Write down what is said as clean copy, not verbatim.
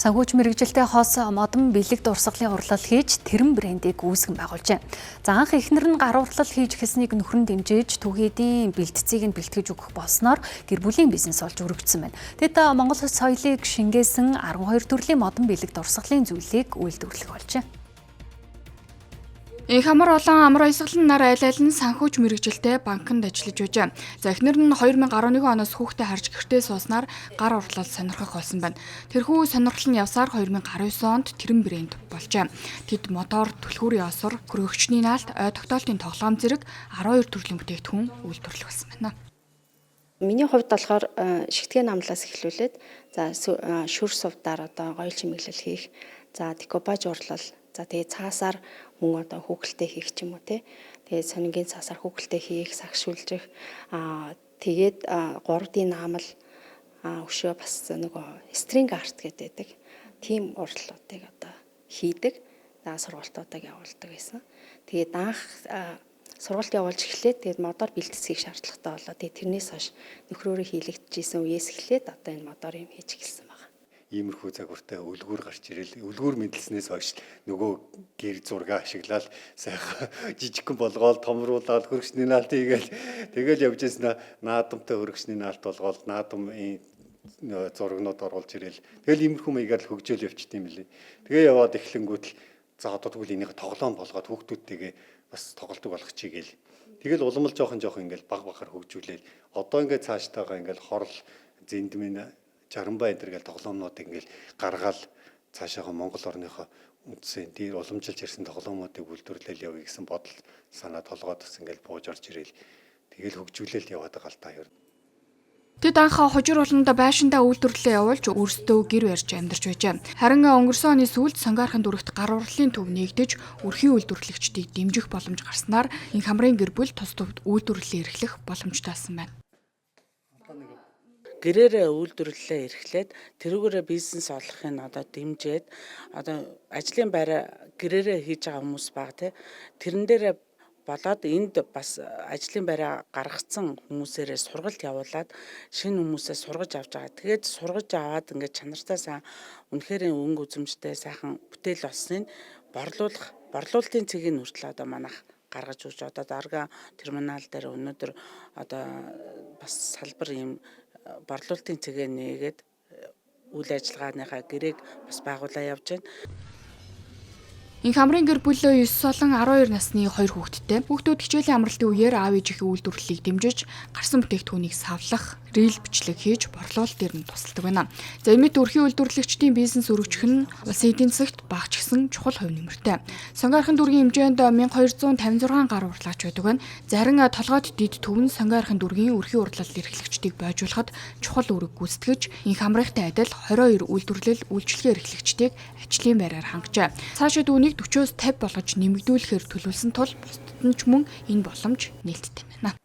Санхүүч мэрэгжилтэй хос модон бэлэг дурсгалын урлал хийж Тэрэн брендийг үүсгэн байгуулжээ. За анх эхнэр нь гар урлал хийж эхэлснийг нөхөр нь дэмжиж түүхийдийн бэлтцийг нь бэлтгэж өгөх болсноор гэр бүлийн бизнес болж өргөжсөн байна. Тэд Монгол соёлыг шингээсэн 12 төрлийн модон бэлэг дурсгалын зүйлийг үйлдвэрлэх болжээ. Их амар олон амар баясгалан нар айл нь санхүүч мэрэгжилтэй банкнд ажиллаж байжээ. За эхнэр нь 2011 оноос хүүхдээ харж гэртээ сууснаар гар урлал сонирхох болсон байна. Тэрхүү сонирхол нь явсаар 2019 онд Тэрэн брэнд болжээ. Тэд мотор, түлхүүрийн осор, хөрөгчний наалт, ой тогтоолтын тоглоом зэрэг 12 төрлийн бүтээгдэхүүн үйлдвэрлэх болсон байна. Миний хувьд болохоор шигтгэн намлаас эхлүүлээд за шүр сувдаар одоо гоёл чимэглэл хийх, за декопаж урлал, за тэгээ цаасаар хүн одоо хүүхэлтэй хийх ч юм уу те. Тэгээ сонингийн цаасаар хүүхэлтэй хийх, сагшуулжих, тэгээд 3D наамал өшөө бас нөгөө стринг арт гэдэг тийм урлалуудыг одоо хийдэг. За сургалтуудыг явуулдаг байсан. Тэгээд анх сургалт явуулж эхлээд тэгээд модоор бэлтгэх шаардлагатай болоо. Тэгээд тэрнээс хойш нөхрөөрөө хийлэгдэжсэн үеэс эхлээд одоо энэ модоор юм хийж эхэлсэн байна. Иймэрхүү загвартай үлгүүр гарч ирэл. Үлгүүр мэдлснээс хойш нөгөө гэр зураг ашиглаад сайхан жижигхэн болгоол томруулаад хөргөчний наалт хийгээл тэгэл явж яснаа наадамтай хөргөчний наалт болгоол наадам зурагнууд оруулж ирэл. Тэгэл иймэрхүү маягаар л хөгжөөл явчихд юм лээ. Тэгээ яваад эхлэнгүүт л за одоо тэгвэл энийг тоглоом болгоод хүүхдүүдтэйгээ бас тоглолтог болгох чигээл. Тэгэл уламл жоохон ингээл баг багаар хөгжүүлээл. Одоо ингээд цааштайгаа ингээл хорл зэндмэн Жарамбай энэ гэл тоглоомнуудыг ингээл гаргаал цаашаага Монгол орныхоо үндсэн дээр уламжилж ирсэн тоглоомуудыг үйлдвэрлээл явъя гэсэн бодол санаа толгойд бас ингээл бууж орж ирээл. Тэгэл хөгжүүлээл яваад байгаа л та хоёр. Тэд анх хожир болондоо байшиндаа үйлдвэрлэлээ явуулж өөрсдөө гэр барьж амьдарч байжээ. Харин өнгөрсөн оны сүүлд Сонгаархын дүрэгт гар урлалын төв нээгдэж өрхийн үйлдвэрлэгчдийг дэмжих боломж гарснаар Инх хамрын гэр бүл тус төвд үйлдвэрлэлээ эрхлэх боломжтой болсон байна. Гэрээрээ үйлдвэрлэлээ эрхлээд тэрүүгээрээ бизнес олохын одоо дэмжиж одоо ажлын байраа гэрээрээ хийж байгаа хүмүүс байгаа те. Тэрэн дээрээ болоод энд бас ажлын байраа гаргацсан хүмүүсээрээ сургалт явуулаад шинэ хүмүүсээ сургаж авч байгаа. Тэгээд сургаж аваад ингээд чанартай сайн үнэхээр өнгө үзэмжтэй сайхан бүтээл болсныг борлуулалтын цэгийн хүртэл одоо манайх гаргаж өгч одоо дарга терминал дээр өнөөдөр одоо бас салбар юм борлуулалтын цэгээ нээгээд үйл ажиллагааныхаа гэрээг бас байгуулаа явж байна. Инх хамрын гэр бүлөө 9 солон 12 насны 2 хүүхэдтэй. Хүүхдүүд хичээлийн амралтын үеэр аав ээжийнхээ үйлдвэрлэлийг дэмжиж гарсан бүтээгдэхүүнийг савлах, рил бичлэг хийж борлуулалт дээр нь тусалдаг байна. За эмэт өрхийн үйлдвэрлэгчдийн бизнес өргөжих нь улсын эдийн засагт багч гисэн чухал хувь нэмэртэй. Сонгаархын дүргийн хэмжээнд 1256 гар урлаач байдаг байна. Зарим толгойд дид төв нь Сонгаархын дүргийн өрхийн урлал эрхлэгчдийг бойжуулахад чухал үүрэг гүйцэтгэж, Инх хамрынхтай адил 22 үйлдвэрлэл үйлчилгээ эрхлэгчдийг ажлын байраар хангажээ. Цаашид үүнийг 40-50 болгож нэмэгдүүлэхээр төлөвлөсөн тул бусдад нь ч мөн энэ боломж нээлттэй байна.